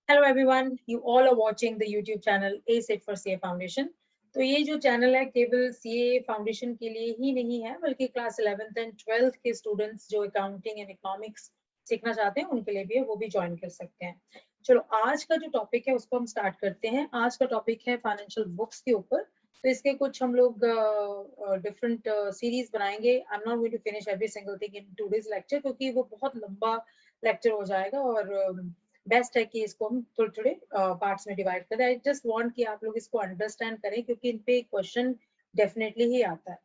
Hello everyone, you all are watching the YouTube channel A Set for CA Foundation. तो ये जो channel है केवल CA फाउंडेशन के लिए ही नहीं है, बल्कि क्लास 11th एंड 12th के स्टूडेंट्स जो अकाउंटिंग एंड इकोनॉमिक्स सीखना चाहते हैं उनके लिए भी है, वो भी ज्वाइन कर सकते हैं। चलो आज का जो टॉपिक है उसको हम स्टार्ट करते हैं। आज का टॉपिक है फाइनेंशियल बुक्स के ऊपर। तो इसके कुछ हम लोग डिफरेंट सीरीज बनाएंगे। I am not going to finish every single thing in today's lecture, क्योंकि वो बहुत लंबा लेक्चर हो जाएगा और बेस्ट है कि इसको हम थोड़े थोड़े पार्ट्स में डिवाइड करें। आई जस्ट वांट कि आप लोग इसको अंडरस्टैंड करें, क्योंकि इन पे क्वेश्चन डेफिनेटली ही आता है।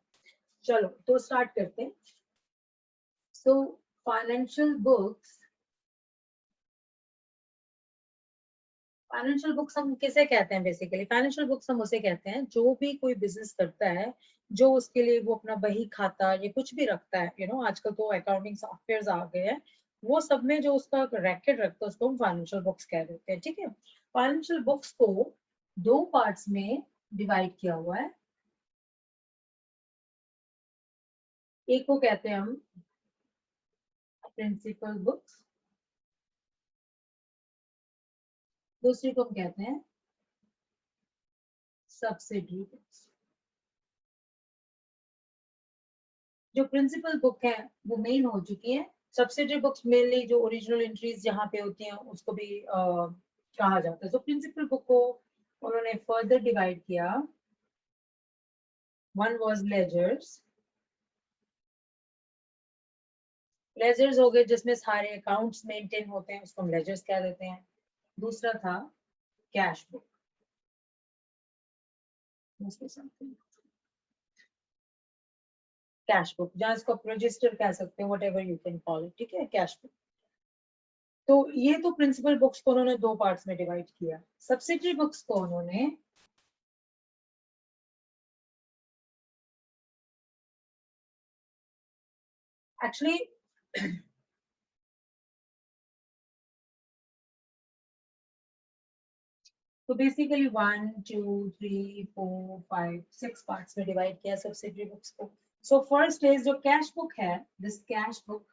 चलो तो स्टार्ट करते हैं। So financial books, financial books हम किसे कहते हैं? बेसिकली फाइनेंशियल बुक्स हम उसे कहते हैं जो भी कोई बिजनेस करता है, जो उसके लिए वो अपना बही खाता या कुछ भी रखता है, आजकल तो अकाउंटिंग सॉफ्टवेयर आ गए हैं, वो सब में जो उसका रैकेट रखता है उसको हम फाइनेंशियल बुक्स कह देते हैं। ठीक है, फाइनेंशियल बुक्स को दो पार्ट्स में डिवाइड किया हुआ है। एक को कहते हैं हम प्रिंसिपल बुक्स, दूसरी को हम कहते हैं सब्सिडरी बुक्स। जो प्रिंसिपल बुक है वो मेन हो चुकी है। सब्सिडरी बुक्स मेनली जो ओरिजिनल एंट्रीज जहाँ पे होती हैं उसको भी कहा जाता है। तो प्रिंसिपल बुक को उन्होंने फर्दर डिवाइड किया। One was ledgers. लेजर्स हो गए जिसमें सारे अकाउंट्स मेंटेन होते हैं, उसको हम लेजर्स कह देते हैं। दूसरा था कैश बुक, कैश बुक जहाँ इसको रजिस्टर कह सकते हैं, what ever you can call it. ठीक है, कैश बुक। तो ये तो प्रिंसिपल बुक्स को उन्होंने दो पार्ट्स में डिवाइड किया। सब्सिडरी बुक्स को उन्होंने एक्चुअली तो बेसिकली 1 2 3 4 5 6 पार्ट्स में डिवाइड किया सब्सिडरी बुक्स को। सो फर्स्ट इज जो कैश बुक है, दिस कैश बुक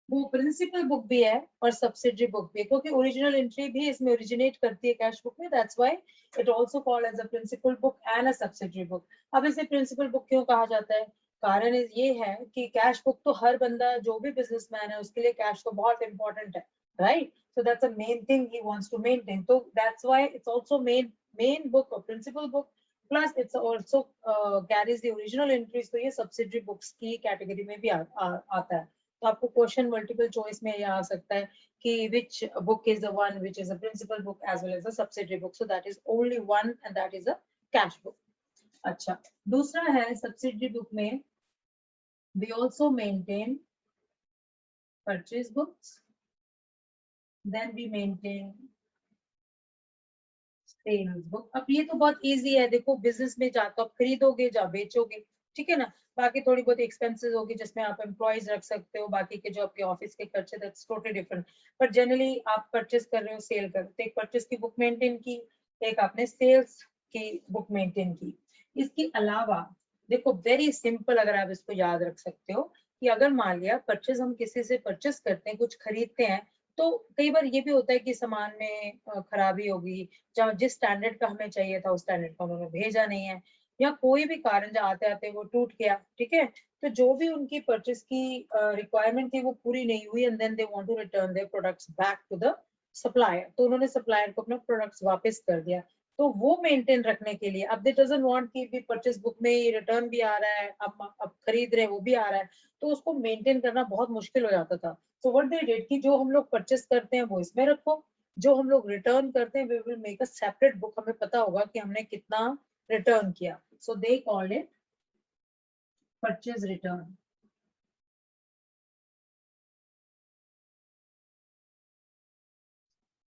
वो प्रिंसिपल बुक भी है और सब्सिडरी बुक भी है, क्योंकि ओरिजिनल एंट्री भी इसमें ओरिजिनेट करती है कैश बुक में। That's why it also called as a principal book and a subsidiary book. अब इसे प्रिंसिपल बुक क्यों कहा जाता है? कारण ये है कि कैश बुक तो हर बंदा जो भी बिजनेसमैन है उसके लिए कैश तो बहुत इंपॉर्टेंट है, right? So that's a main thing he wants to maintain. So that's why it's also main book or principal book. Plus it's also carries the original entries. तो ये subsidiary books की category में भी आता है। तो आपको क्वेश्चन मल्टीपल चॉइस में यह आ सकता है कि which book is the one which is a principal book as well as a subsidiary book. So that is only one and that is a cash book. अच्छा, दूसरा है subsidiary book में we also maintain purchase books, then we maintain sales book. अब ये तो बहुत easy है, देखो बिजनेस में जा तो आप खरीदोगे जा बेचोगे, ठीक है ना। बाकी थोड़ी बहुत एक्सपेंसेस होगी जिसमें आप एम्प्लॉयज रख सकते हो, बाकी के जो आपके ऑफिस के खर्चे, that's totally different. But generally आप परचेस कर रहे हो, सेल कर रहे हो, एक परचेस की बुक मेंटेन की, एक आपने सेल्स की बुक मेंटेन की। इसके अलावा देखो वेरी सिंपल, अगर आप इसको याद रख सकते हो कि अगर मान लिया परचेस हम किसी से परचेस करते हैं, कुछ खरीदते हैं, तो कई बार ये भी होता है कि सामान में खराबी होगी, जिस स्टैंडर्ड का हमें चाहिए था उस स्टैंडर्ड का उन्होंने भेजा नहीं है, या कोई भी कारण जो आते आते वो टूट गया, ठीक है। तो जो भी उनकी परचेस की रिक्वायरमेंट थी वो पूरी नहीं हुई and then they want to return their products back to the supplier, तो उन्होंने सप्लायर को अपना प्रोडक्ट्स वापस कर दिया। तो वो मेंटेन रखने के लिए, अब दे डजंट वांट कि भी परचेस बुक में रिटर्न भी आ रहा है, अब खरीद रहे हैं वो भी आ रहा है, तो उसको मेंटेन करना बहुत मुश्किल हो जाता था। सो व्हाट दे डिड कि जो हम लोग परचेस करते हैं वो इसमें रखो, जो हम लोग रिटर्न करते हैं we will make a separate book, हमें पता होगा कि हमने कितना रिटर्न किया। So they called it purchase return.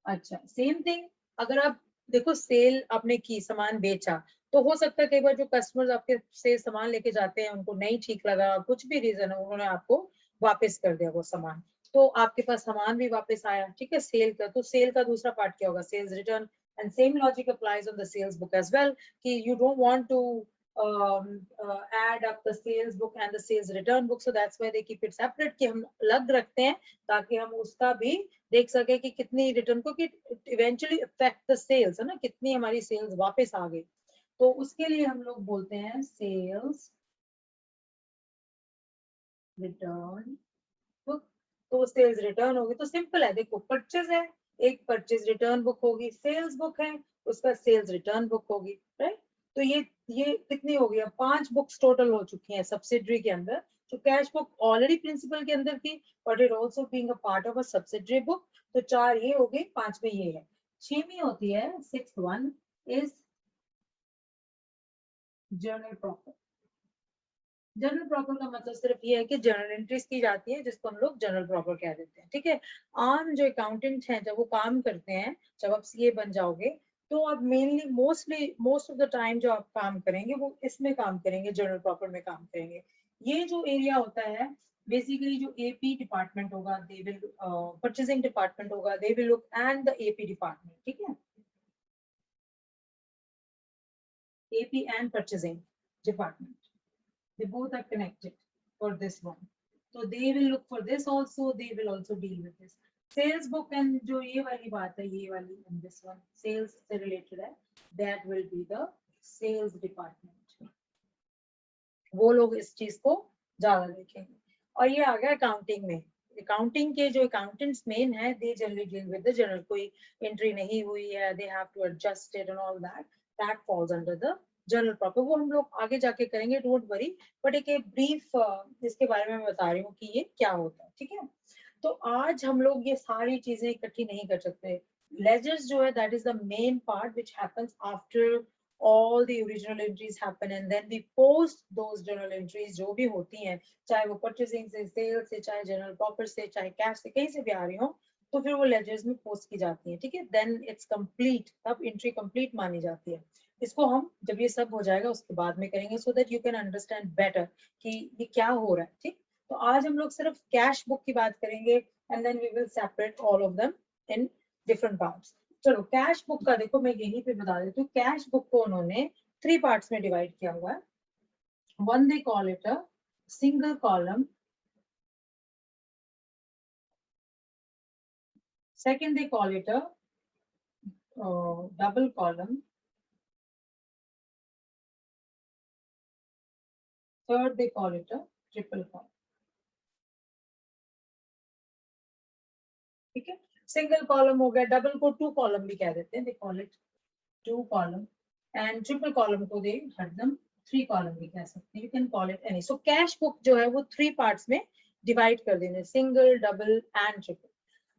अच्छा, सेम थिंग अगर आप देखो सेल आपने की, सामान बेचा, तो हो सकता है कई बार जो कस्टमर्स आपके से सामान लेके जाते हैं उनको नहीं ठीक लगा, कुछ भी रीजन है, उन्होंने आपको वापस कर दिया वो सामान, तो आपके पास सामान भी वापस आया, ठीक है, सेल का। तो सेल का दूसरा पार्ट क्या होगा? Sales return. And same logic applies on the sales book as well, कि you don't want to add up the sales book and the sales return book, so that's why they keep it separate कि हम अलग रखते हैं ताकि हम उसका भी देख सके कि कितनी रिटर्न को कि eventually affect the sales है ना, कितनी हमारी sales वापस आ गई, तो उसके लिए हम लोग बोलते हैं sales return book। तो सेल्स रिटर्न होगी तो सिंपल है, देखो परचेज है, एक परचेज रिटर्न बुक होगी, सेल्स बुक है उसका सेल्स रिटर्न बुक होगी, राइट। तो ये कितनी हो गई, 5 बुक्स टोटल हो चुकी हैं सब्सिडरी के अंदर। तो कैश बुक ऑलरेडी प्रिंसिपल के अंदर थी but it also being a part of a subsidiary book, तो 4 ये हो गई, 5वीं ये है। 6वीं होती है, 6th one is journal profit. General proper का मतलब सिर्फ ये है कि जर्नल एंट्रीज की जाती है जिसको हम लोग जनरल प्रॉपर कह देते हैं, ठीक है। आम जो अकाउंटेंट हैं जब वो काम करते हैं, जब आप सीए बन जाओगे तो आप mainly most of the time जो आप काम करेंगे वो इसमें काम करेंगे, जनरल प्रॉपर में काम करेंगे। ये जो एरिया होता है बेसिकली जो एपी डिपार्टमेंट होगा, दे विल परचेजिंग डिपार्टमेंट होगा, they will look and the AP department, ठीक है, AP and purchasing department, they both are connected for this one, so they will look for this also, they will also deal with this sales book। and जो ये वाली बात है, ये वाली and this one sales से related है, that will be the sales department, वो लोग इस चीज को ज्यादा देखेंगे। और ये आ गया अकाउंटिंग में, अकाउंटिंग के जो अकाउंटेंट्स मेन है, they generally deal with the journal, कोई एंट्री नहीं हुई है, they have to adjust it and all that, that falls under the journal proper, वो हम लोग आगे जाके करेंगे, डोंट वरी। बट एक ब्रीफ इसके बारे में मैं बता रही हूँ कि ये क्या होता है, ठीक है। तो आज हम लोग ये सारी चीजें इकट्ठी नहीं कर सकते। लेजर्स जो है that is the main part which happens after all the original entries happen and then we post those journal entries जो भी होती हैं, चाहे वो purchasing से, sales से, चाहे general proper से, चाहे cash से, कहीं से भी आ रही हो, तो फिर वो ledgers में post की जाती है, ठीक है। then it's complete, तब entry complete मानी जाती है। इसको हम जब ये सब हो जाएगा उसके बाद में करेंगे so that you can understand better कि ये क्या हो रहा है, ठीक। तो आज हम लोग सिर्फ कैश बुक की बात करेंगे and then we will separate all of them in different parts। चलो कैश बुक का देखो, मैं यहीं पे बता देती हूँ, कैश बुक को उन्होंने 3 पार्ट्स में डिवाइड किया हुआ है। One they call it a single column, second they call it a double column, third they call it a triple column, ठीक है। सिंगल कॉलम हो गया, डबल को 2 कॉलम भी कह देते हैं, they call it 2 column, and triple column को दे हरदम 3 कॉलम भी कह सकते हैं, you can call it any. So cash book जो है वो 3 पार्ट्स में डिवाइड कर देने, सिंगल, डबल एंड ट्रिपल।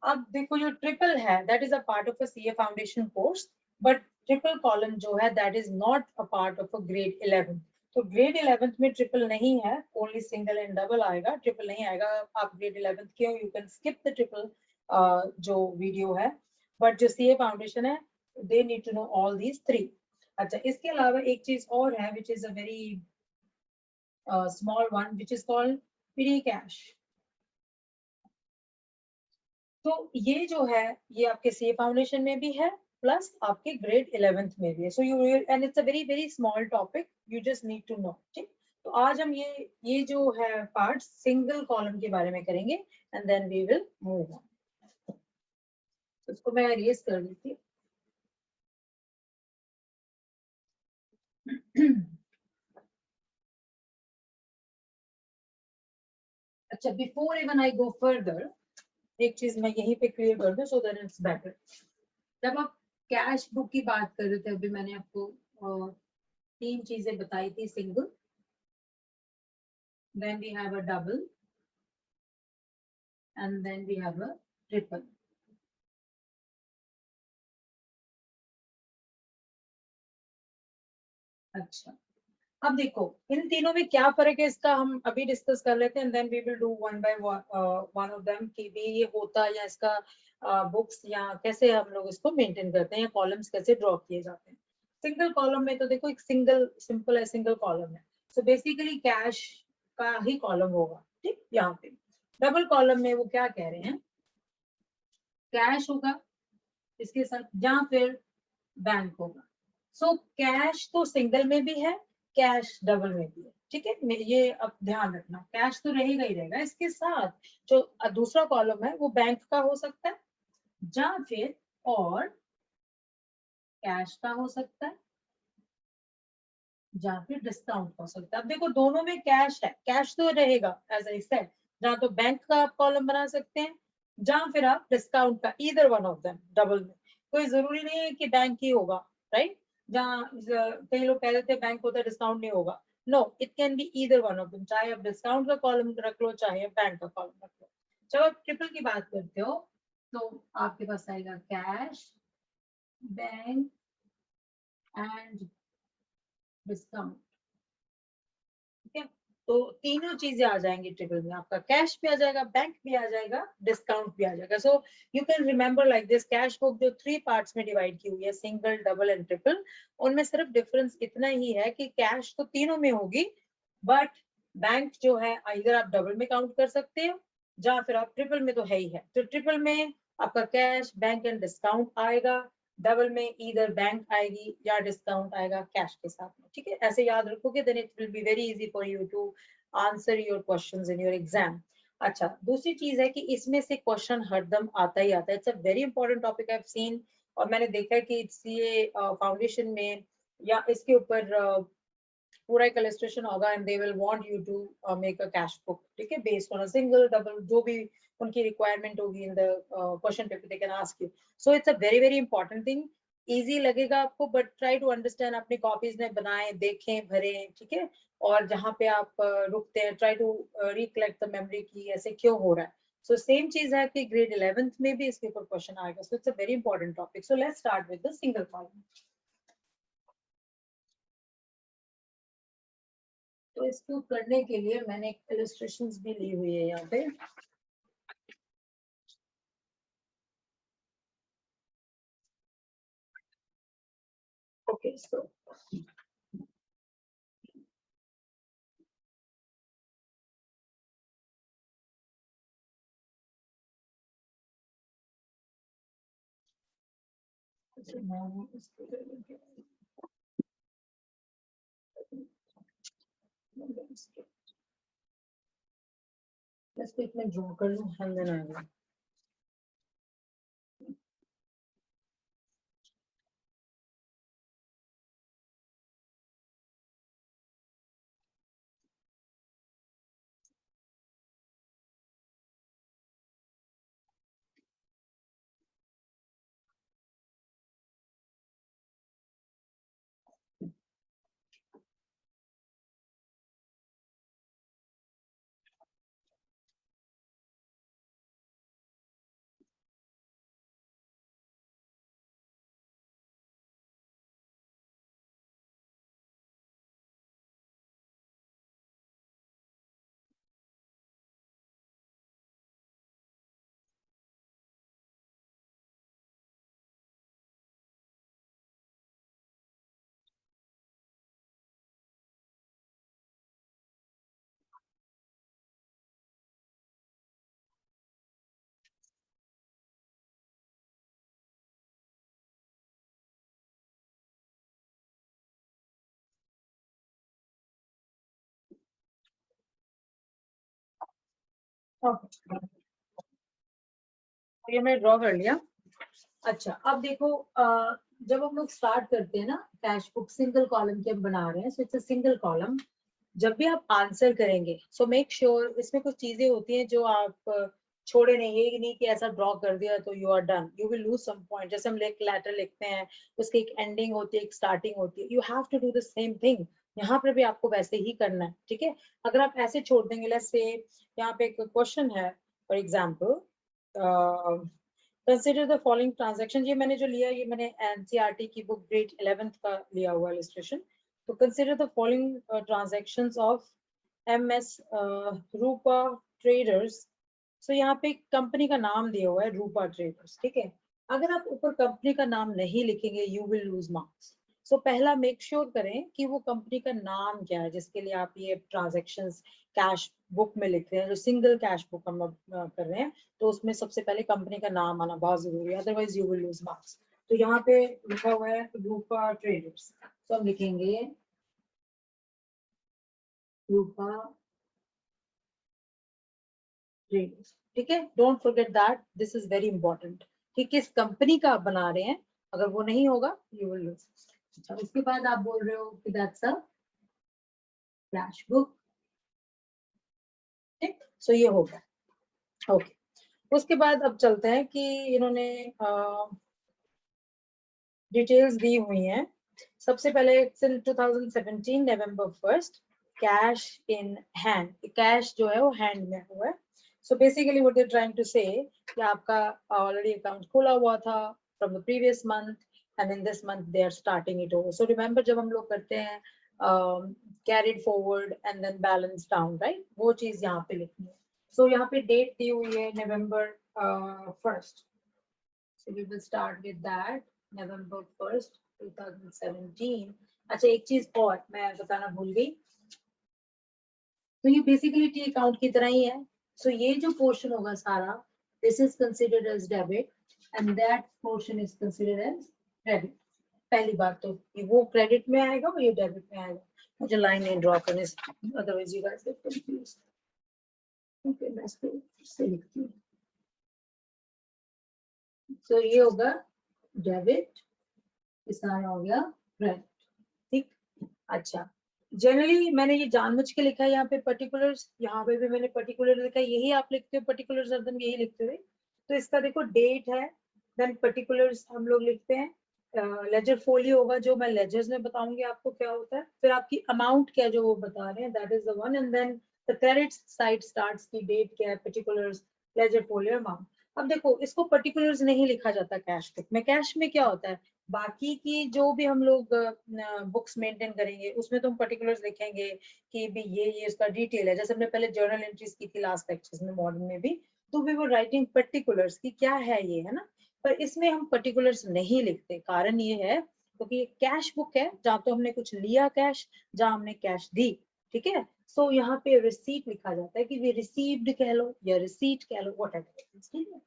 अब देखो जो ट्रिपल है that is a part of a CA foundation course, but triple column जो है that is not a part of a grade 11। तो ग्रेड 11 में ट्रिपल नहीं है, ओनली सिंगल एंड डबल आएगा, ट्रिपल नहीं आएगा। आप ग्रेड 11 के हो, you can skip the triple जो वीडियो है, बट जो सीए फाउंडेशन है they need to know all these 3। अच्छा, इसके अलावा एक चीज और है which is a very small one which is called petty cash। तो ये जो है ये आपके सीए फाउंडेशन में भी है प्लस आपके ग्रेड 11th में भी है। So you and it's a very very small topic, you just need to know, ठीक। तो आज हम ये जो है पार्ट सिंगल कॉलम के बारे में करेंगे and then we will move on. इसको मैं रेस कर देती हूँ। अच्छा, before even I go further, एक चीज मैं यहीं पे क्लियर कर दूं सो दैट इट्स बेटर। जब आप कैश बुक की बात कर रहे थे, अभी मैंने आपको 3 चीजें बताई थी, single, then we have a double and then we have a triple. अच्छा, अब देखो इन तीनों में क्या फर्क है इसका हम अभी डिस्कस कर लेते हैं and then we will do one by one of them कि भी ये होता है या इसका बुक्स या कैसे हम लोग इसको मेंटेन करते हैं या कॉलम्स कैसे ड्रॉ किए जाते हैं। सिंगल कॉलम में तो देखो एक सिंगल सिंपल है, सिंगल कॉलम है, सो बेसिकली कैश का ही कॉलम होगा, ठीक। यहाँ पे डबल कॉलम में वो क्या कह रहे हैं, कैश होगा इसके साथ या फिर बैंक होगा। सो कैश तो सिंगल में भी है कैश डबल में भी है, ठीक है। ये अब ध्यान रखना, कैश तो रहेगा ही रहेगा, इसके साथ जो दूसरा कॉलम है वो बैंक का हो सकता है, या फिर और कैश का हो सकता है, या फिर डिस्काउंट हो सकता है। अब देखो दोनों में कैश है, कैश तो रहेगा एज आई सेड, जहां तो बैंक का आप कॉलम बना सकते हैं, जहां फिर आप डिस्काउंट का, either one of them double में। कोई जरूरी नहीं है कि बैंक ही होगा, राइट। जहाँ कई लोग कह देते हैं बैंक होता है डिस्काउंट नहीं होगा, no, it can be either one of them, चाहे आप डिस्काउंट का कॉलम रख लो चाहे बैंक का कॉलम रख लो। जब आप ट्रिपल की बात करते हो तो आपके पास आएगा कैश, बैंक एंड डिस्काउंट, ठीक है। तो तीनों चीजें आ जाएंगी ट्रिपल में, आपका कैश भी आ जाएगा, बैंक भी आ जाएगा, डिस्काउंट भी आ जाएगा। So you can remember like this, cash book जो 3 पार्ट्स में डिवाइड की हुई है, सिंगल, डबल एंड ट्रिपल, उनमें सिर्फ डिफरेंस इतना ही है कि कैश तो तीनों में होगी, बट बैंक जो है इधर आप डबल में काउंट कर सकते हो, या फिर आप ट्रिपल में तो है ही है। तो ट्रिपल में आपका कैश, बैंक एंड डिस्काउंट आएगा, डबल में इधर बैंक आएगी या डिस्काउंट आएगा कैश के साथ में, ठीक है। ऐसे याद रखोगे, then it will be very easy for you to answer your questions in your exam. अच्छा, दूसरी चीज है कि इसमें से क्वेश्चन हरदम आता ही आता है, it's a very important topic I have seen, और मैंने देखा है कि ये फाउंडेशन में या इसके ऊपर पूरा एक इलस्ट्रेशन होगा, and they will want you to make a cash book, ठीक है, based on a single, double, जो भी उनकी रिक्वायरमेंट होगी in the question paper, they can ask you. So it's a very very important thing, easy लगेगा आपको, but try to understand, अपनी copies में बनाएं, देखें, भरें, ठीक है। और जहाँ पे आप रुकते हैं, try to recollect the memory की ऐसे क्यों हो रहा है। सो सेम चीज है कि ग्रेड 11th में भी इसके ऊपर क्वेश्चन आएगा, सो it's a very important topic. So let's start with the single column. तो इसको करने के लिए मैंने इलस्ट्रेशंस भी ली हुई है यहाँ पे। ओके, सो इसको एक मैं ड्रॉ कर लूँ, हम देन आएगा। ओके, ये मैंने ड्रॉ कर लिया। अच्छा, अब देखो जब हम लोग स्टार्ट करते हैं ना, कैश बुक सिंगल कॉलम की हम बना रहे हैं, सो इट्स अ सिंगल कॉलम। जब भी आप आंसर करेंगे, सो मेक श्योर, इसमें कुछ चीजें होती हैं जो आप छोड़े नहीं, ये नहीं कि ऐसा ड्रॉ कर दिया तो you are done, you will lose some point. जैसे हम लेटर लिखते हैं, उसकी एक एंडिंग होती है, एक स्टार्टिंग होती है, you have to do the same thing. यहाँ पर भी आपको वैसे ही करना है, ठीक है। अगर आप ऐसे छोड़ देंगे, लेट्स से यहाँ पे एक क्वेश्चन है, for example, consider the following transaction, ये मैंने जो लिया, ये मैंने एनसीईआरटी की बुक ग्रेड 11th का लिया हुआ इलस्ट्रेशन। तो consider the following transactions of MS Rupa traders. So यहाँ पे कंपनी का नाम दिया हुआ है रूपा ट्रेडर्स, ठीक है। अगर आप ऊपर कंपनी का नाम नहीं लिखेंगे, यू विल लूज मार्क्स। सो पहला मेक श्योर करें कि वो कंपनी का नाम क्या है जिसके लिए आप ये ट्रांजेक्शंस कैश बुक में लिख रहे हैं, जो सिंगल कैश बुक हम लोग कर रहे हैं, तो उसमें सबसे पहले कंपनी का नाम आना बहुत जरूरी है, otherwise you will loose marks. तो यहाँ पे लिखा हुआ है रूपा ट्रेडर्स, तो हम लिखेंगे रूपा ट्रेडर्स, ठीक है। Don't forget that, this is very important कि किस कंपनी का आप बना रहे हैं, अगर वो नहीं होगा यू विल लूज। अच्छा, उसके बाद आप बोल रहे हो कि दैट्स अ कैश बुक, ठीक। सो ये हो गया, ओके। उसके बाद अब चलते हैं कि इन्होंने डिटेल्स दी हुई हैं। सबसे पहले in 2017 November 1 cash in hand, cash जो है वो हैंड में हुआ है। So basically what they trying to say कि आपका ऑलरेडी अकाउंट खुला हुआ था from the previous month and in this month they are starting it over. So remember जब हम लोग करते हैं carried forward and then balance down, right, वो चीज यहाँ पे लिखनी है। सो यहाँ पे डेट दी हुई है नवंबर 1। So we will start with that, November 1st, 2017. अच्छा, एक चीज और मैं बताना भूल गई। तो ये बेसिकली टी अकाउंट की तरह ही है। सो ये जो पोर्शन होगा सारा, this is considered as debit and that portion is considered as credit. पहली बात तो ये वो क्रेडिट में आएगा और ये डेबिट में आएगा। मुझे लाइन नहीं ड्रॉ करने, otherwise you guys get confused. Okay, मैं इसको लिखती हूँ। सो ये होगा डेबिट, इस सारा हो गया क्रेडिट, ठीक। अच्छा, जनरली मैंने ये जानबूझ के लिखा है यहाँ पे पर्टिकुलर्स, यहाँ पे भी मैंने पर्टिकुलर लिखा है, यही आप लिखते हो पर्टिकुलर्स, हरदम यही लिखते हो। तो इसका देखो डेट है, देन पर्टिकुलर्स हम लोग लिखते हैं। लेजर फोलियो होगा, जो मैं लेजर्स में बताऊंगी आपको क्या होता है, फिर आपकी अमाउंट क्या जो वो बता रहे हैं, that is the one, and then the credit side starts की डेट क्या है, पर्टिकुलर्स, लेजर फोलियो, अमाउंट। अब देखो इसको पर्टिकुलर्स नहीं लिखा जाता कैश बुक में। कैश में क्या होता है, बाकी की जो भी हम लोग बुक्स मेंटेन करेंगे उसमें तो हम पर्टिकुलर्स लिखेंगे कि भी ये इसका डिटेल है। जैसे हमने पहले जर्नल एंट्रीज की थी लास्ट लेक्चर्स में, मॉडर्न में भी, तो वी वर राइटिंग पर्टिकुलर्स कि क्या है ये, है ना। पर इसमें हम पर्टिकुलर्स नहीं लिखते, कारण ये है क्योंकि ये कैश बुक है जहाँ तो हमने कुछ लिया कैश, जहाँ हमने कैश दी, ठीक है। सो यहाँ पे रिसीट लिखा जाता है कि वी रिसीव्ड कह लो या रिसीट कह लो, व्हाटएवर, ठीक है।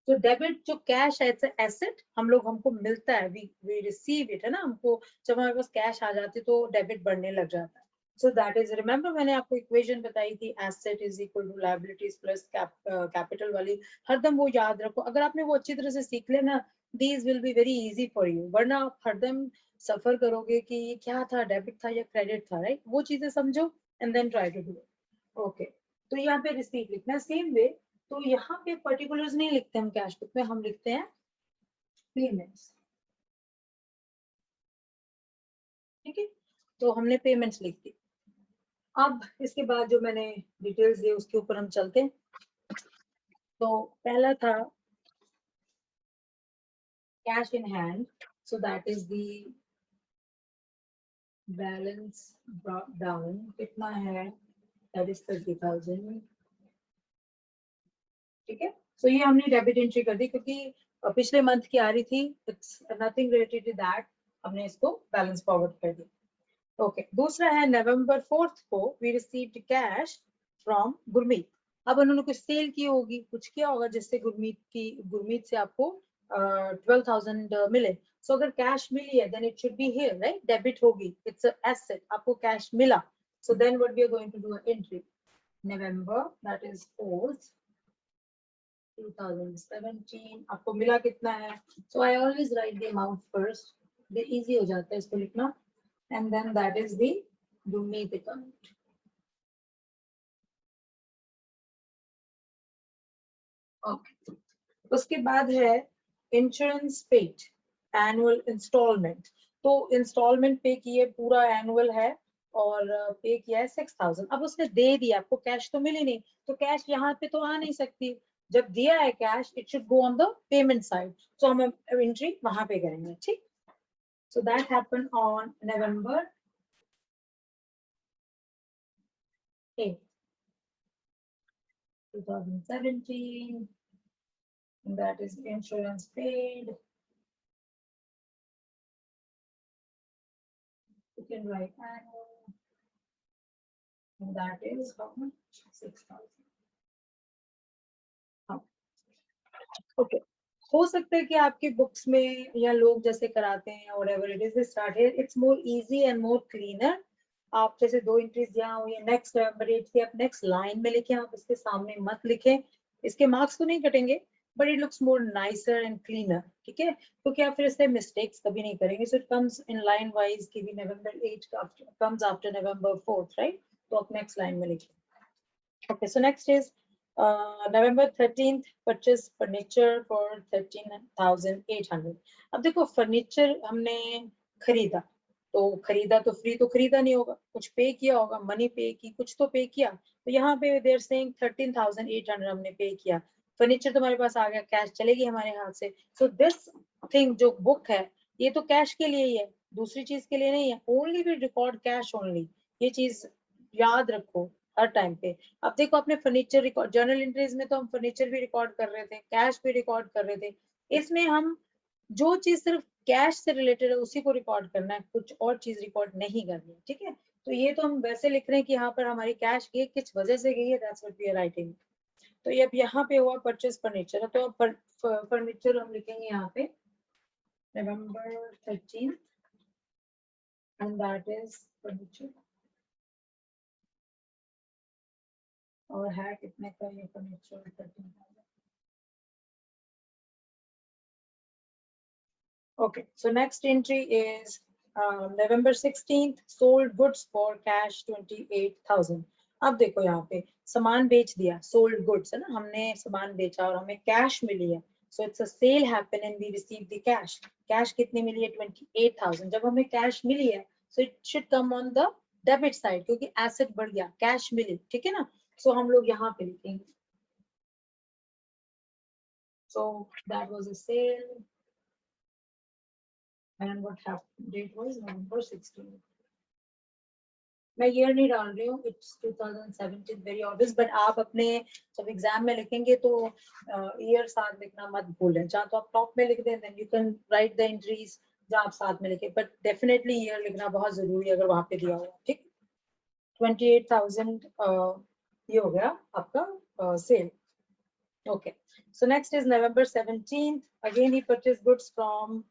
तो डेबिट जो कैश है, इट्स एसेट, हम लोग, हमको मिलता है, वी रिसीव इट, है ना। हमको जब हमारे पास कैश आ जाती है तो डेबिट बढ़ने लग जाता है। सो दैट इज, रिमेंबर मैंने आपको इक्वेशन बताई थी, asset is equal to liabilities plus capital वाली, हरदम वो याद रखो। अगर आपने वो अच्छी तरह से सीख लेना, these will be very easy for you, वरना आप हरदम सफर करोगे कि ये क्या था, डेबिट था या क्रेडिट था, राइट। वो चीजें समझो and then try to do it, okay. तो यहाँ पे रिसीट लिखना है सेम वे। तो यहाँ पे पर्टिकुलर्स नहीं लिखते हम कैश बुक में, हम लिखते हैं पेमेंट्स, ठीक है। तो हमने पेमेंट्स लिख दी। अब इसके बाद जो मैंने डिटेल्स दी उसके ऊपर हम चलते हैं। तो पहला था cash in hand, so that is the balance down, कितना है, दैट इज 30,000, ठीक है। सो ये हमने डेबिट एंट्री कर दी क्योंकि पिछले मंथ की आ रही थी, it's nothing related to that, हमने इसको बैलेंस फॉरवर्ड कर दिया, ओके। दूसरा है नवंबर 4 को we received cash from Gurmeet. अब उन्होंने कुछ सेल की होगी, कुछ किया होगा जिससे गुरमीत से आपको 12,000 मिले। सो अगर कैश मिली है then it should be here, right, debit होगी, इट्स अ एसेट, आपको कैश मिला। So then what we are going to do entry November, that is 4th 2017, आपको मिला कितना है। So I always write the amount first, ये easy हो जाता है इसको लिखना, and then that is the Gurmeet account. Okay. उसके बाद है इंश्योरेंस पेड एनुअल इंस्टॉलमेंट। तो इंस्टॉलमेंट पे किए, पूरा एनुअल है और पे किया है 6,000। अब उसने दे दिया, आपको कैश तो मिली नहीं, तो कैश यहाँ पे तो आ नहीं सकती। जब दिया है cash, it should go on the payment side, तो हम एंट्री वहां पे करेंगे, ठीक। So that happen on November 8, 2017, and that is insurance paid. You can write annual, and that is how much? 6,000. Oh, okay. हो सकता है कि आपकी बुक्स में या लोग जैसे कराते हैं whatever it is they start here it's more easy and more cleaner. आप जैसे 2 एंट्रीज यहाँ हुई नेक्स्ट नवंबर डेट की आप नेक्स्ट लाइन में लिखें, आप इसके सामने मत लिखें, इसके मार्क्स तो नहीं कटेंगे but it looks more nicer and cleaner, ठीक है, क्योंकि आप फिर इससे मिस्टेक्स कभी नहीं करेंगे. So it comes in line wise कि भी नवंबर 8 कम्स आफ्टर नवंबर 4th, राइट? तो आप नेक्स्ट लाइन में लिखें. Okay, so next is November 13th purchase furniture for 13,800. अब देखो फर्नीचर हमने खरीदा, तो खरीदा तो फ्री तो खरीदा नहीं होगा, कुछ पे किया होगा, मनी पे की, कुछ तो पे किया. तो यहाँ पे देर सेइंग 13,800 हमने पे किया. फर्नीचर तुम्हारे पास आ गया, कैश चलेगी हमारे हाथ से. सो दिस थिंग जो बुक है ये तो कैश के लिए ही है, दूसरी चीज के लिए नहीं है. Only we record cash only, ये चीज याद रखो हर टाइम पे. अब देखो अपने फर्नीचर रिकॉर्ड जर्नल एंट्रीज में तो हम फर्नीचर भी रिकॉर्ड कर रहे थे, कैश भी रिकॉर्ड कर रहे थे. इसमें हम जो चीज सिर्फ कैश से रिलेटेड है उसी को रिकॉर्ड करना है, कुछ और चीज रिकॉर्ड नहीं करनी है, ठीक है. तो ये तो हम वैसे लिख रहे हैं कि यहाँ पर हमारी कैश गई किस वजह से गई है, that's what we are writing. तो ये अब यहाँ पे हुआ परचेज फर्नीचर, तो अब फर्नीचर हम लिखेंगे यहाँ पे नवंबर 13 एंड दैट इज फर्नीचर. और है कितने का ये furniture? 13,000. Okay, so next entry is November 16th, sold goods for cash 28,000. अब देखो यहाँ पे सामान बेच दिया, sold goods है ना, हमने सामान बेचा और हमें कैश मिली है. So it's a sale happen and we receive the cash. Cash कितनी मिली है? 28,000. जब हमें कैश मिली है, so it should come on the debit side क्योंकि एसेट बढ़ गया, कैश मिली, ठीक है ना. So हम लोग यहाँ पे लिखेंगे. So that was a sale. And what happened? Date was November 16. मैं ईयर नहीं डाल रही हूँ, इट्स 2017 वेरी ऑब्वियस, बट आप अपने जब एग्जाम में लिखेंगे तो ईयर साथ लिखना मत भूलें. जहाँ तो आप टॉप में लिख दें, then you can write the entries जहाँ आप साथ में लिखें, बट डेफिनेटली ईयर लिखना बहुत जरूरी है अगर वहां पे दिया हुआ. ठीक, 28,000 ये हो गया आपका cell. Okay, so next is November 17th. Again, he purchased goods from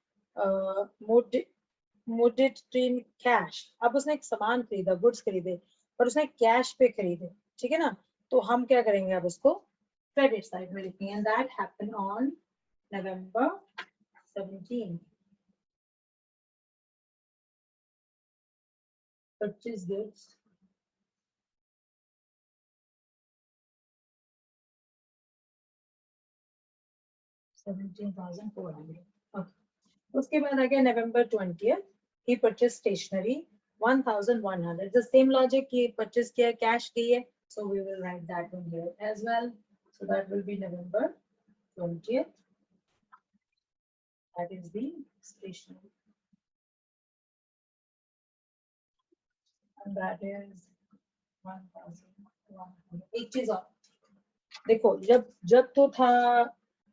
Mudit in cash. अब उसने एक सामान खरीदा, गुड्स खरीदे, पर उसने कैश पे खरीदे, ठीक है ना. तो हम क्या करेंगे, अब उसको क्रेडिट साइड में लिखेंगे. And that happened on November 17. Purchase goods. $17,400. Okay. उसके बाद आ गया November 20th. He purchased stationery 1,100. The same logic, he purchased किया, cash की है, so we will write that one here as well. So that will be November 20th. That is the stationery. And that is 1,100. एक चीज और देखो, जब तो था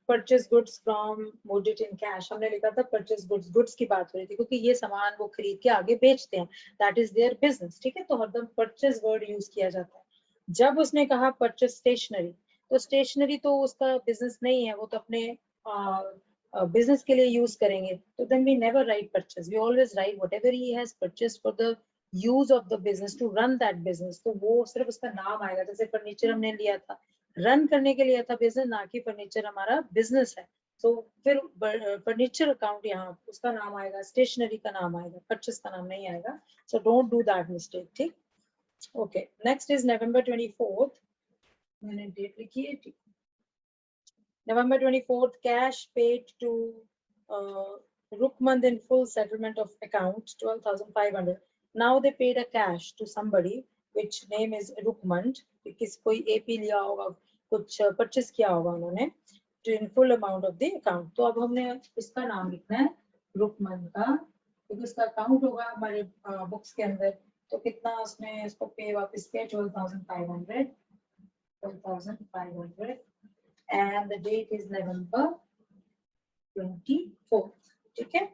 परचेज गुड्स फ्रॉम मोडिट इन कैश, हमने लिखा था परचेज गुड्स, गुड्स की बात हो रही थी क्योंकि ये सामान वो खरीद के आगे बेचते हैं, दैट इज देयर बिजनेस, ठीक है. तो हरदम परचेज वर्ड यूज किया जाता है. जब उसने कहा परचेज स्टेशनरी, तो स्टेशनरी तो उसका बिजनेस नहीं है, वो तो अपने बिजनेस के लिए यूज करेंगे. तो then we never write purchase, we always write whatever he has purchased for the use of the business to run that business. तो वो सिर्फ उसका नाम आएगा. जैसे फर्नीचर हमने लिया था, रन करने के लिए था बिजनेस, ना कि फर्नीचर हमारा बिजनेस है. तो फिर फर्नीचर अकाउंट यहाँ उसका नाम आएगा, स्टेशनरी का नाम आएगा, परचेस का नाम नहीं आएगा. So don't do that mistake, ठीक. Okay, next is November 24th. मैंने डेट लिखी है, ठीक. November 24th, cash paid to Rukmand in full settlement of account 12,500. Now they paid a cash to somebody which name is Rukmand. किस कोई AP लिया होगा, कुछ परचेस किया होगा उन्होंने, to in full amount of the account. तो अब हमने इसका नाम लिखना है रुकमंद का, क्योंकि उसका अकाउंट होगा हमारे बुक्स के अंदर. तो कितना उसने इसको पे वापस किया? 12,500. 12,500. And the date is November 24th. ठीक है.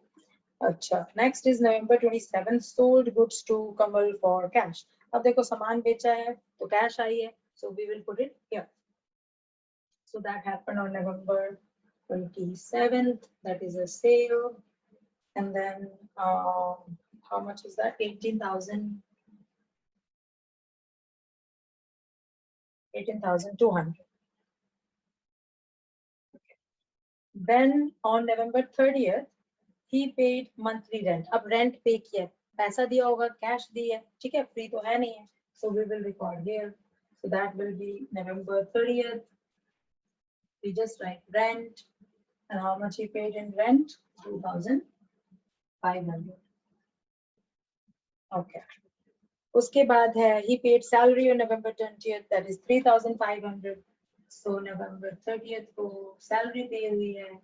अच्छा, next is November 27th. Sold goods to Kamal for cash. अब देखो सामान बेचा है तो कैश आई है, so we will put it here. So that happened on November 27th, that is a sale. And then how much is that? 18,000. 18,200. Then on November 30th, he paid monthly rent. अब rent pay किया, पैसा दिया होगा, cash दिया, ठीक है, free तो है नहीं है. So we will record here. So that will be November 30th. We just write rent and how much he paid in rent, 2,500. Okay. उसके बाद है he paid salary on November 20th, that is 3,500. So November 30th को salary pay हुई है,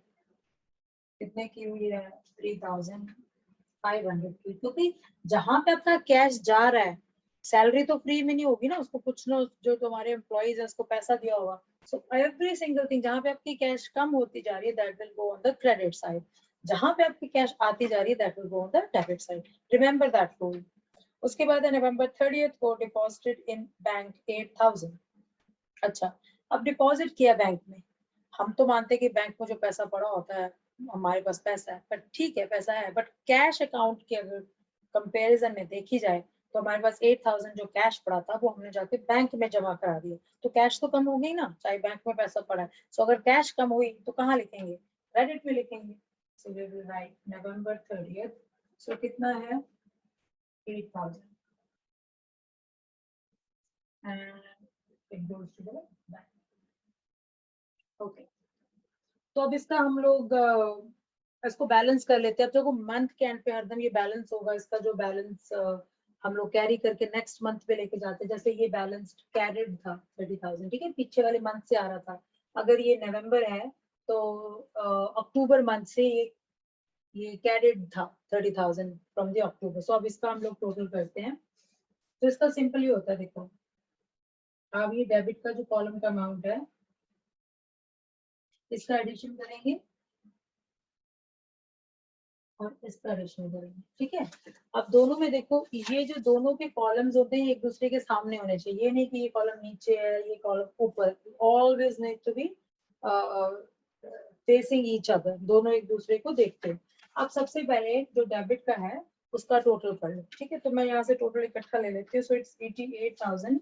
कितने की हुई है? 3,500 की. क्योंकि जहां पे आपका कैश जा रहा है, सैलरी तो फ्री में नहीं होगी ना, उसको कुछ ना, जो तुम्हारे एम्प्लॉइज है उसको पैसा दिया होगा. सो एवरी सिंगल थिंग जहां पे आपकी कैश कम होती जा रही है, that will go on the credit side. जहां पे आपकी कैश आती जा रही है, that will go on the debit side. Remember that rule. उसके बाद है November 30th को डिपॉजिटेड इन बैंक 8,000. अच्छा, अब डिपॉजिट किया बैंक में. हम तो मानते कि बैंक में जो पैसा पड़ा होता है, हमारे पास पैसा है, बट ठीक है पैसा है, बट कैश अकाउंट के अगर कंपैरिजन में देखी जाए तो हमारे पास 8,000 जो कैश पड़ा था वो हमने जाके बैंक में जमा करा दिया. तो कैश तो कम हो गई ना, चाहे बैंक में पैसा पड़ा है. सो अगर कैश कम हुई तो कहाँ लिखेंगे? क्रेडिट में लिखेंगे. So we will write November 30th. So कितना है? 8,000. and it goes to the bank. Okay. तो अब इसका हम लोग इसको बैलेंस कर लेते हैं. अब देखो मंथ के एंड पे हरदम ये बैलेंस होगा. इसका जो बैलेंस हम लोग कैरी करके नेक्स्ट मंथ पे लेके जाते हैं. जैसे ये बैलेंस कैरिड था 30,000, ठीक है, पीछे वाले मंथ से आ रहा था. अगर ये नवंबर है तो अक्टूबर मंथ से ये कैरिड था 30,000 फ्रॉम द अक्टूबर. सो अब इसका हम लोग टोटल करते हैं. तो इसका सिंपल ही होता है. देखो अब ये डेबिट का जो कॉलम का अमाउंट है, इसका एडिशन करेंगे और इसका एडिशन करेंगे, ठीक है. अब दोनों में देखो, ये जो दोनों के कॉलम्स होते हैं एक दूसरे के सामने होने चाहिए. ये नहीं कि ये कॉलम नीचे है, ये कॉलम ऊपर. Always need to be facing each other. दोनों एक दूसरे को देखते हैं. अब सबसे पहले जो डेबिट का है उसका टोटल कर लो, ठीक है. तो मैं यहाँ से टोटल इकट्ठा ले लेती हूँ. सो इट्स 88,200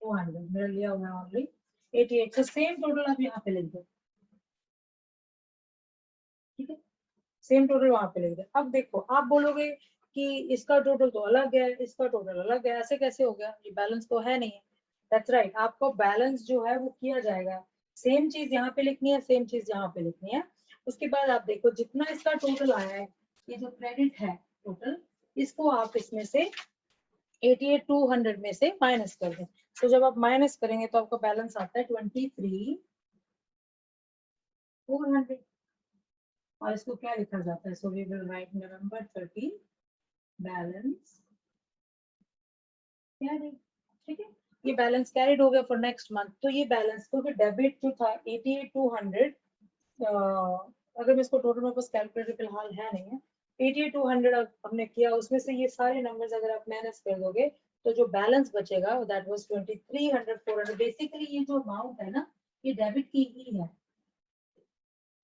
मेरा लिया हुआ है ऑलरेडी. 88. तो सेम टोटल आप यहाँ पे लिख दो, ठीक है. सेम टोटल वहां पे लिख दो. अब देखो आप बोलोगे कि इसका टोटल तो अलग है, इसका टोटल अलग है, ऐसे कैसे हो गया? ये बैलेंस तो है नहीं है. That's right. आपको बैलेंस जो है वो किया जाएगा. सेम चीज यहाँ पे लिखनी है, सेम चीज यहाँ पे लिखनी है. उसके बाद आप देखो जितना इसका टोटल आया है, ये जो क्रेडिट है टोटल, इसको आप इसमें से 88,200 में से माइनस कर दें. तो जब आप माइनस करेंगे तो आपका बैलेंस आता है 23,400. और इसको क्या लिखा जाता है? So we will write November 30 balance carried, ठीक है. ये बैलेंस कैरिड हो गया फॉर नेक्स्ट मंथ. तो ये बैलेंस, क्योंकि डेबिट जो था 88,200, अगर मैं इसको टोटल मेरे पास कैलकुलेटर फिलहाल है नहीं है, 88,200 हमने किया, उसमें से ये सारे नंबर्स अगर आप माइनस कर दोगे तो जो बैलेंस बचेगा दैट वाज 23,400. बेसिकली ये जो अमाउंट है ना, ये डेबिट की ही है.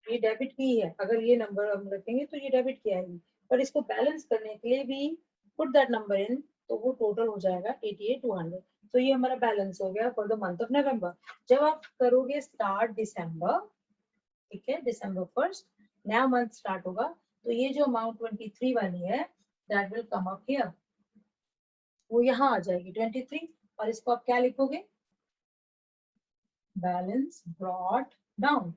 ये डेबिट की है. अगर ये नंबर हम रखेंगे तो ये डेबिट की आएगी. पर इसको बैलेंस करने के लिए भी पुट दैट नंबर इन, तो वो टोटल हो जाएगा 88,200. तो ये हमारा बैलेंस हो गया for the month of November. जब आप करोगे स्टार्ट दिसंबर, ठीक है, December 1st नया मंथ स्टार्ट होगा, तो ये जो अमाउंट 23 वाली है that will come up here. वो यहाँ आ जाएगी 23. और इसको आप क्या लिखोगे? बैलेंस ब्रॉट डाउन,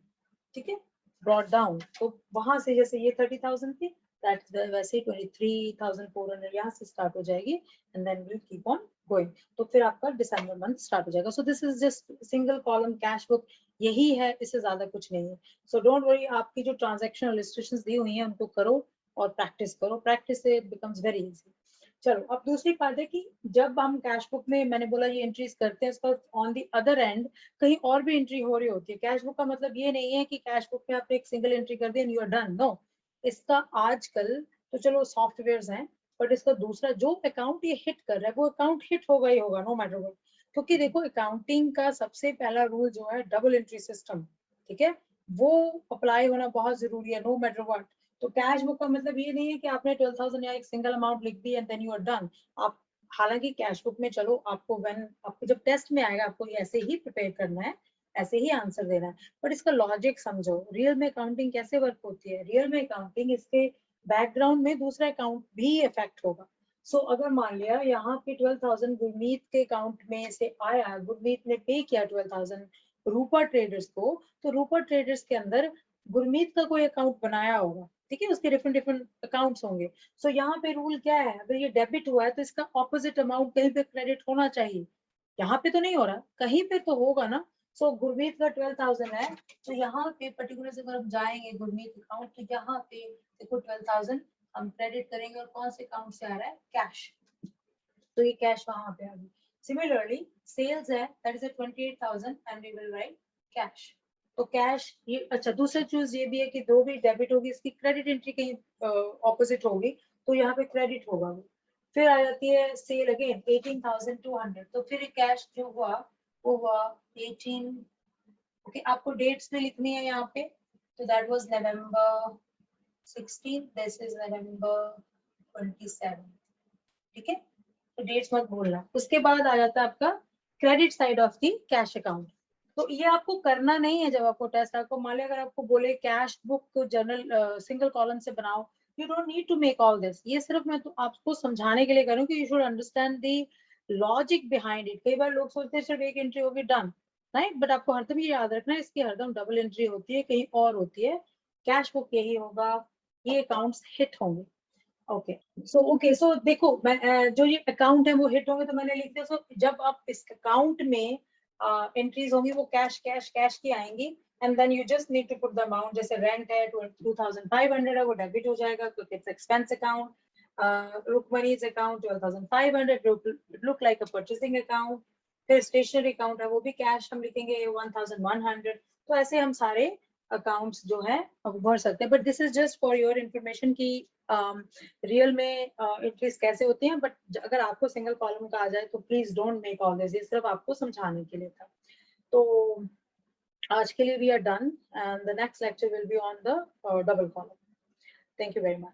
ठीक है, ब्रॉट डाउन. तो वहां से जैसे ये 30,000 थी, दैट वैसे 23,400 यहाँ से स्टार्ट हो जाएगी. And then will keep on going. तो फिर आपका दिसंबर मंथ स्टार्ट हो जाएगा. So this is just single column cash book. यही है, इससे ज्यादा कुछ नहीं है. So don't worry. आपकी जो ट्रांजैक्शन इलस्ट्रेशंस दी हुई हैं उनको करो और प्रैक्टिस करो. प्रैक्टिस से इट बिकम्स वेरी इजी. चलो अब दूसरी बात है कि जब हम कैश बुक में, मैंने बोला ये एंट्रीज करते हैं, उसका ऑन दी अदर एंड कहीं और भी एंट्री हो रही होती है. कैश बुक का मतलब ये नहीं है कि कैश बुक में आपने एक सिंगल एंट्री कर दी and you are done. No. इसका आजकल तो चलो सॉफ्टवेयर्स हैं, बट इसका दूसरा जो अकाउंट ये हिट कर रहा है वो अकाउंट हिट होगा ही होगा, नो मैटर व्हाट. क्योंकि देखो अकाउंटिंग का सबसे पहला रूल जो है डबल एंट्री सिस्टम, ठीक है, वो अप्लाई होना बहुत जरूरी है नो मैटर व्हाट। तो कैश बुक का मतलब ये नहीं है कि आपने 12,000 या एक सिंगल अमाउंट लिख दी and then you are done. आप हालांकि कैश बुक में चलो आपको व्हेन आपको जब टेस्ट में आएगा आपको ऐसे ही प्रिपेयर करना है, ऐसे ही आंसर देना है, बट इसका लॉजिक समझो। रियल में अकाउंटिंग कैसे वर्क होती है, रियल में अकाउंटिंग इसके बैकग्राउंड में दूसरा अकाउंट भी इफेक्ट होगा। सो अगर मान लिया यहाँ पे 12,000 गुरमीत के अकाउंट में से आया, गुरमीत ने पे किया 12,000 रूपा ट्रेडर्स को, तो रूपा ट्रेडर्स के अंदर गुरमीत का कोई अकाउंट बनाया होगा, ठीक है, उसके डिफरेंट डिफरेंट अकाउंट्स होंगे। सो यहाँ पे रूल क्या है, अगर ये डेबिट हुआ है तो इसका ऑपोजिट अमाउंट कहीं पे क्रेडिट होना चाहिए। यहाँ पे तो नहीं हो रहा, कहीं पे तो होगा ना। सो गुरमीत का 12,000 है, तो यहाँ पे पर्टिकुलर से अगर हम जाएंगे गुरमीत अकाउंट, तो यहाँ पे देखो 12,000 हम क्रेडिट करेंगे और कौन से अकाउंट से आ रहा है, कैश, तो ये कैश वहां पे आ गई। सिमिलरली सेल्स है that is 28,000 and we will write cash. तो कैश ये अच्छा, दूसरा चीज ये भी है कि दो भी डेबिट होगी, इसकी क्रेडिट एंट्री कहीं ऑपोजिट होगी, तो यहाँ पे क्रेडिट होगा वो। फिर आ जाती है सेल अगेन 18,200, तो फिर कैश जो हुआ वो हुआ 18। ओके, आपको डेट्स भी लिखनी है यहाँ पे, तो that was November 16, this is नवंबर 27, ठीक है, तो डेट्स मत भूलना। उसके बाद आ जाता है आपका credit side of the cash account. तो ये आपको करना नहीं है, जब आपको टेस्ट आपको मान लिया अगर आपको बोले कैश बुक को जनरल सिंगल कॉलम से बनाओ, you don't need to make all this. ये सिर्फ मैं तो आपको समझाने के लिए कर रही हूँ कि you should understand the logic behind it. कई बार लोग सोचते हैं सिर्फ एक एंट्री होगी डन, राइट, बट आपको हरदम ये याद रखना है इसकी हरदम डबल एंट्री होती है, कहीं और होती है। कैश बुक यही होगा, ये अकाउंट्स हिट होंगे। ओके सो देखो मैं जो ये अकाउंट है वो हिट होंगे तो मैंने लिख दिया। सो जब आप इस अकाउंट में एंट्रीज होंगी वो कैश कैश कैश की आएंगी, and then you just need to put the amount. जैसे रेंट है 2,500 है, वो डेबिट हो जाएगा क्योंकि इट्स एक्सपेंस अकाउंट। रुकमनीज account 12,500, look like a purchasing account. फिर स्टेशनरी अकाउंट है वो भी कैश हम लिखेंगे 1,100। तो ऐसे हम सारे अकाउंट्स जो है भर सकते हैं, but this is just for your information की रियल में एंट्रीज कैसे होती हैं। बट अगर आपको सिंगल कॉलम का आ जाए तो please don't make all this, ये सिर्फ आपको समझाने के लिए था। तो आज के लिए we are done and the next lecture will be on the double column. Thank you very much.